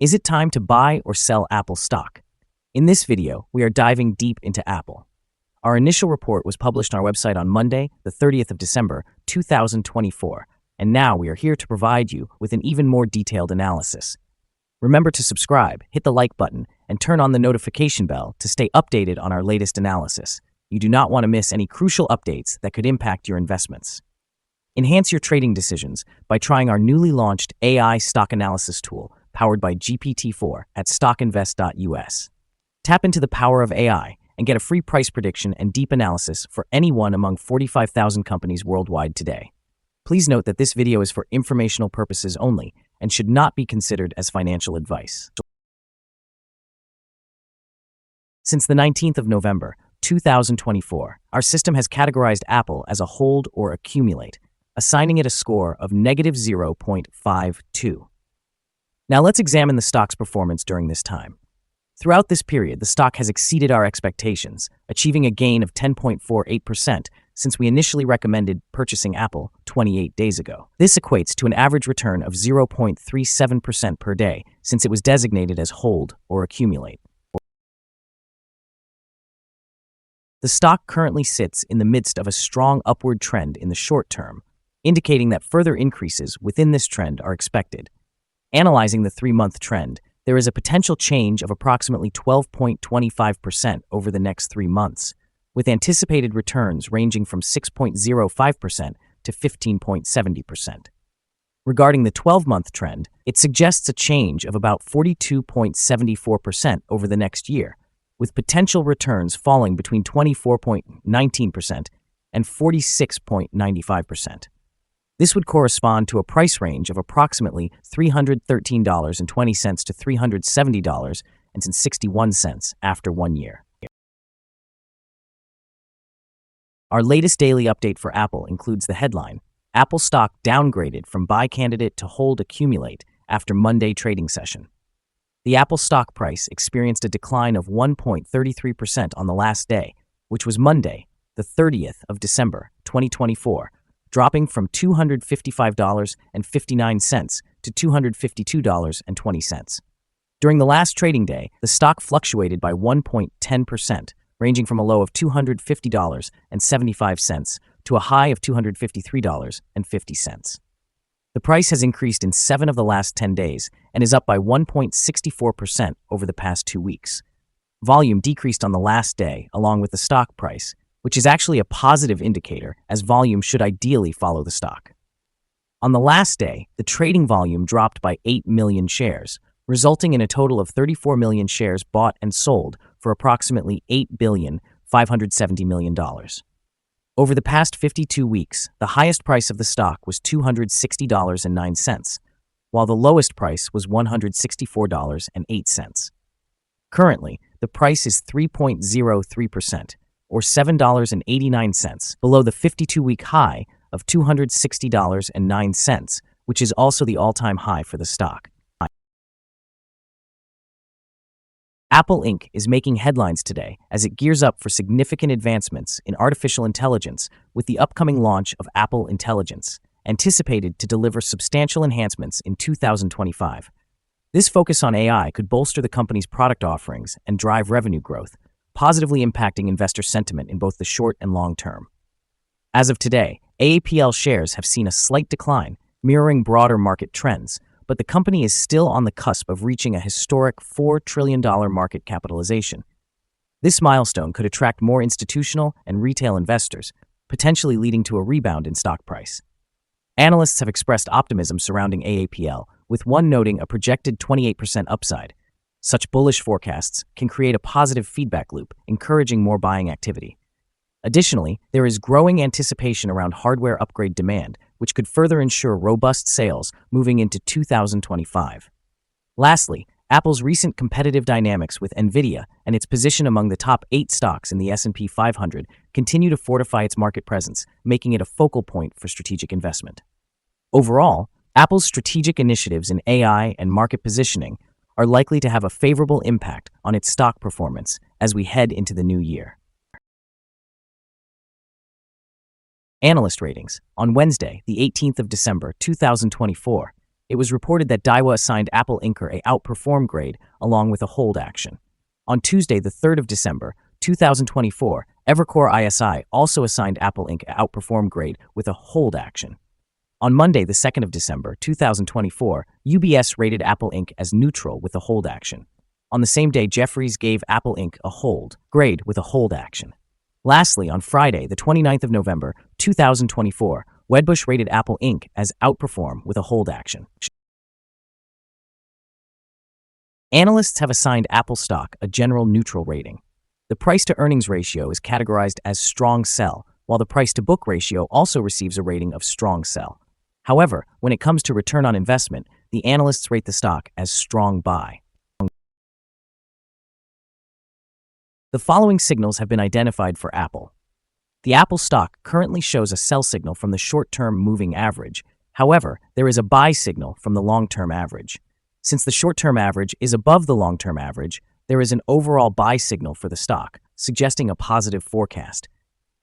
Is it time to buy or sell Apple stock? In this video, we are diving deep into Apple. Our initial report was published on our website on Monday, the 30th of December, 2024, and now we are here to provide you with an even more detailed analysis. Remember to subscribe, hit the like button, and turn on the notification bell to stay updated on our latest analysis. You do not want to miss any crucial updates that could impact your investments. Enhance your trading decisions by trying our newly launched AI stock analysis tool powered by GPT-4 at StockInvest.us. Tap into the power of AI and get a free price prediction and deep analysis for any one among 45,000 companies worldwide today. Please note that this video is for informational purposes only and should not be considered as financial advice. Since the 19th of November, 2024, our system has categorized Apple as a hold or accumulate, assigning it a score of -0.52. Now let's examine the stock's performance during this time. Throughout this period, the stock has exceeded our expectations, achieving a gain of 10.48% since we initially recommended purchasing Apple 28 days ago. This equates to an average return of 0.37% per day since it was designated as hold or accumulate. The stock currently sits in the midst of a strong upward trend in the short term, indicating that further increases within this trend are expected. Analyzing the 3-month trend, there is a potential change of approximately 12.25% over the next 3 months, with anticipated returns ranging from 6.05% to 15.70%. Regarding the 12-month trend, it suggests a change of about 42.74% over the next year, with potential returns falling between 24.19% and 46.95%. This would correspond to a price range of approximately $313.20 to $370.61 after 1 year. Our latest daily update for Apple includes the headline, Apple stock downgraded from buy candidate to hold accumulate after Monday trading session. The Apple stock price experienced a decline of 1.33% on the last day, which was Monday, the 30th of December, 2024, dropping from $255.59 to $252.20. During the last trading day, the stock fluctuated by 1.10%, ranging from a low of $250.75 to a high of $253.50. The price has increased in 7 of the last 10 days and is up by 1.64% over the past 2 weeks. Volume decreased on the last day along with the stock price, which is actually a positive indicator as volume should ideally follow the stock. On the last day, the trading volume dropped by 8 million shares, resulting in a total of 34 million shares bought and sold for approximately $8.57 billion. Over the past 52 weeks, the highest price of the stock was $260.09, while the lowest price was $164.08. Currently, the price is 3.03%, or $7.89, below the 52-week high of $260.09, which is also the all-time high for the stock. Apple Inc. is making headlines today as it gears up for significant advancements in artificial intelligence with the upcoming launch of Apple Intelligence, anticipated to deliver substantial enhancements in 2025. This focus on AI could bolster the company's product offerings and drive revenue growth, positively impacting investor sentiment in both the short and long term. As of today, AAPL shares have seen a slight decline, mirroring broader market trends, but the company is still on the cusp of reaching a historic $4 trillion market capitalization. This milestone could attract more institutional and retail investors, potentially leading to a rebound in stock price. Analysts have expressed optimism surrounding AAPL, with one noting a projected 28% upside. Such bullish forecasts can create a positive feedback loop, encouraging more buying activity. Additionally, there is growing anticipation around hardware upgrade demand, which could further ensure robust sales moving into 2025. Lastly, Apple's recent competitive dynamics with NVIDIA and its position among the top 8 stocks in the S&P 500 continue to fortify its market presence, making it a focal point for strategic investment. Overall, Apple's strategic initiatives in AI and market positioning are likely to have a favorable impact on its stock performance as we head into the new year. Analyst ratings. On Wednesday, the 18th of December, 2024, it was reported that Daiwa assigned Apple Inc. a outperform grade along with a hold action. On Tuesday, the 3rd of December, 2024, Evercore ISI also assigned Apple Inc. a outperform grade with a hold action. On Monday, the 2nd of December, 2024, UBS rated Apple Inc. as neutral with a hold action. On the same day, Jefferies gave Apple Inc. a hold grade with a hold action. Lastly, on Friday, the 29th of November, 2024, Wedbush rated Apple Inc. as outperform with a hold action. Analysts have assigned Apple stock a general neutral rating. The price-to-earnings ratio is categorized as strong sell, while the price-to-book ratio also receives a rating of strong sell. However, when it comes to return on investment, the analysts rate the stock as strong buy. The following signals have been identified for Apple. The Apple stock currently shows a sell signal from the short-term moving average. However, there is a buy signal from the long-term average. Since the short-term average is above the long-term average, there is an overall buy signal for the stock, suggesting a positive forecast.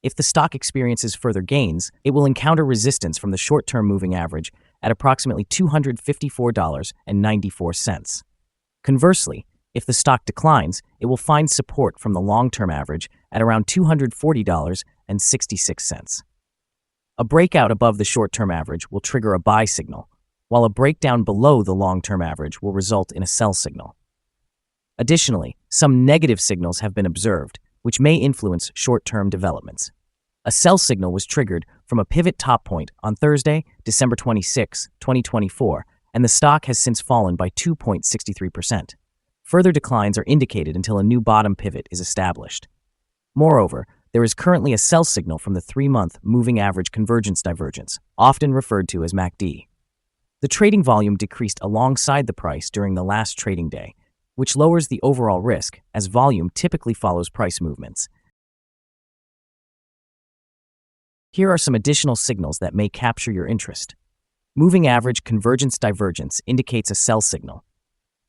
If the stock experiences further gains, it will encounter resistance from the short-term moving average at approximately $254.94. Conversely, if the stock declines, it will find support from the long-term average at around $240.66. A breakout above the short-term average will trigger a buy signal, while a breakdown below the long-term average will result in a sell signal. Additionally, some negative signals have been observed, which may influence short-term developments. A sell signal was triggered from a pivot top point on Thursday, December 26, 2024, and the stock has since fallen by 2.63%. Further declines are indicated until a new bottom pivot is established. Moreover, there is currently a sell signal from the 3-month moving average convergence divergence, often referred to as MACD. The trading volume decreased alongside the price during the last trading day, which lowers the overall risk, as volume typically follows price movements. Here are some additional signals that may capture your interest. Moving average convergence divergence indicates a sell signal.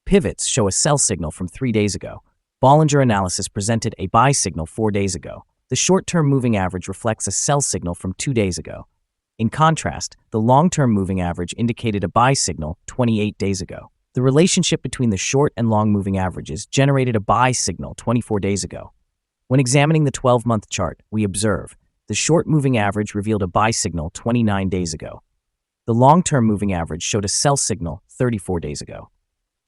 Pivots show a sell signal from 3 days ago. Bollinger Analysis presented a buy signal 4 days ago. The short-term moving average reflects a sell signal from 2 days ago. In contrast, the long-term moving average indicated a buy signal 28 days ago. The relationship between the short and long moving averages generated a buy signal 24 days ago. When examining the 12-month chart, we observe the short moving average revealed a buy signal 29 days ago. The long-term moving average showed a sell signal 34 days ago.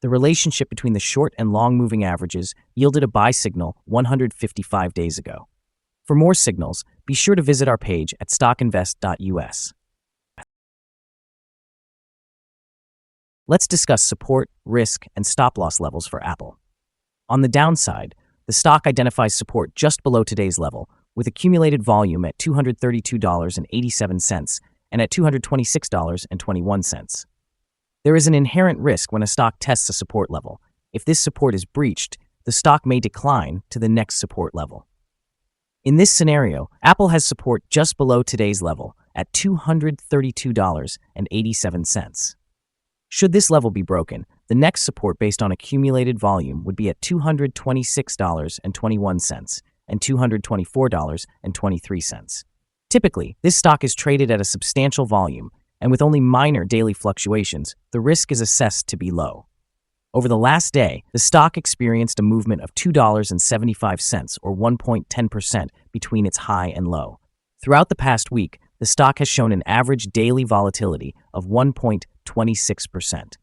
The relationship between the short and long moving averages yielded a buy signal 155 days ago. For more signals, be sure to visit our page at StockInvest.us. Let's discuss support, risk, and stop-loss levels for Apple. On the downside, the stock identifies support just below today's level, with accumulated volume at $232.87 and at $226.21. There is an inherent risk when a stock tests a support level. If this support is breached, the stock may decline to the next support level. In this scenario, Apple has support just below today's level at $232.87. Should this level be broken, the next support based on accumulated volume would be at $226.21 and $224.23. Typically, this stock is traded at a substantial volume, and with only minor daily fluctuations, the risk is assessed to be low. Over the last day, the stock experienced a movement of $2.75 or 1.10% between its high and low. Throughout the past week, the stock has shown an average daily volatility of 1.26%.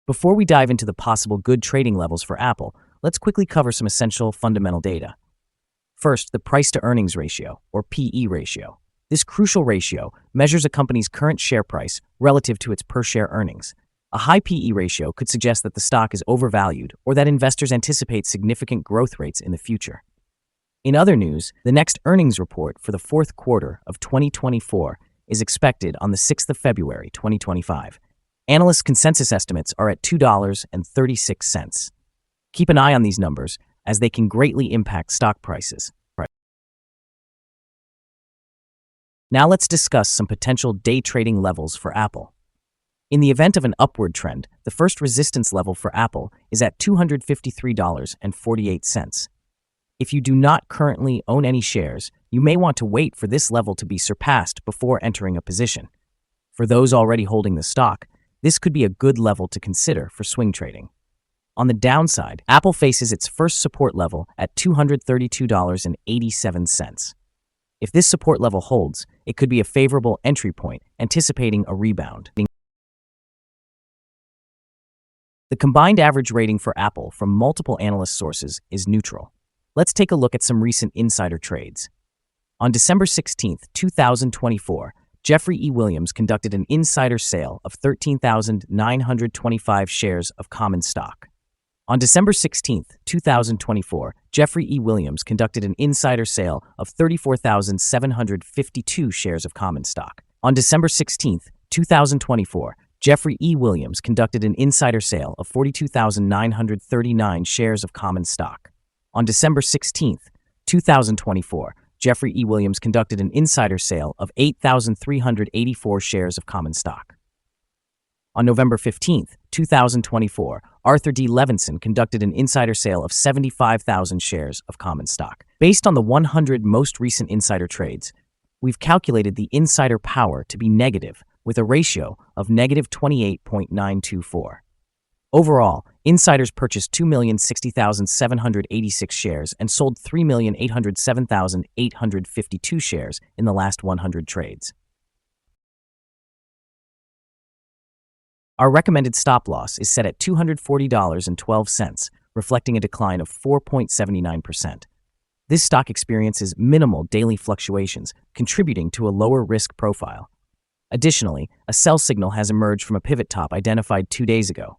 Before we dive into the possible good trading levels for Apple, let's quickly cover some essential fundamental data. First, the price-to-earnings ratio, or PE ratio. This crucial ratio measures a company's current share price relative to its per-share earnings. A high PE ratio could suggest that the stock is overvalued or that investors anticipate significant growth rates in the future. In other news, the next earnings report for the fourth quarter of 2024 is expected on the 6th of February, 2025. Analyst consensus estimates are at $2.36. Keep an eye on these numbers, as they can greatly impact stock prices. Now let's discuss some potential day trading levels for Apple. In the event of an upward trend, the first resistance level for Apple is at $253.48. If you do not currently own any shares, you may want to wait for this level to be surpassed before entering a position. For those already holding the stock, this could be a good level to consider for swing trading. On the downside, Apple faces its first support level at $232.87. If this support level holds, it could be a favorable entry point, anticipating a rebound. The combined average rating for Apple from multiple analyst sources is neutral. Let's take a look at some recent insider trades. On December 16, 2024, Jeffrey E. Williams conducted an insider sale of 13,925 shares of common stock. On December 16, 2024, Jeffrey E. Williams conducted an insider sale of 34,752 shares of common stock. On December 16, 2024, Jeffrey E. Williams conducted an insider sale of 42,939 shares of common stock. On December 16, 2024, Jeffrey E. Williams conducted an insider sale of 8,384 shares of common stock. On November 15, 2024, Arthur D. Levinson conducted an insider sale of 75,000 shares of common stock. Based on the 100 most recent insider trades, we've calculated the insider power to be negative with a ratio of negative 28.924. Overall, insiders purchased 2,060,786 shares and sold 3,807,852 shares in the last 100 trades. Our recommended stop loss is set at $240.12, reflecting a decline of 4.79%. This stock experiences minimal daily fluctuations, contributing to a lower risk profile. Additionally, a sell signal has emerged from a pivot top identified 2 days ago.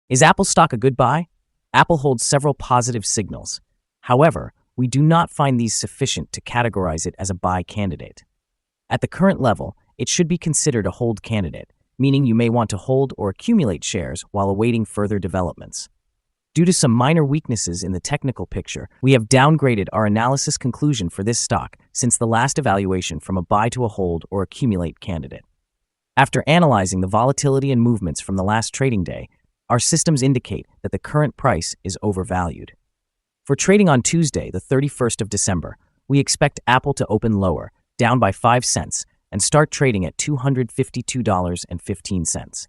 Is Apple stock a good buy? Apple holds several positive signals. However, we do not find these sufficient to categorize it as a buy candidate. At the current level, it should be considered a hold candidate, meaning you may want to hold or accumulate shares while awaiting further developments. Due to some minor weaknesses in the technical picture, we have downgraded our analysis conclusion for this stock since the last evaluation from a buy to a hold or accumulate candidate. After analyzing the volatility and movements from the last trading day, our systems indicate that the current price is overvalued. For trading on Tuesday, the 31st of December, we expect Apple to open lower, down by 5 cents, and start trading at $252.15.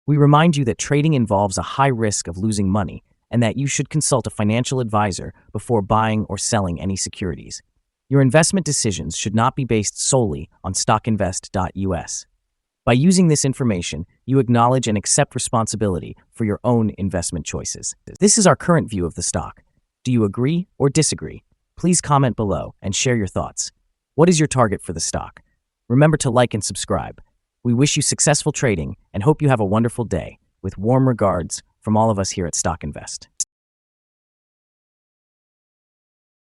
We remind you that trading involves a high risk of losing money and that you should consult a financial advisor before buying or selling any securities. Your investment decisions should not be based solely on StockInvest.us. By using this information, you acknowledge and accept responsibility for your own investment choices. This is our current view of the stock. Do you agree or disagree? Please comment below and share your thoughts. What is your target for the stock? Remember to like and subscribe. We wish you successful trading and hope you have a wonderful day. With warm regards from all of us here at Stock Invest.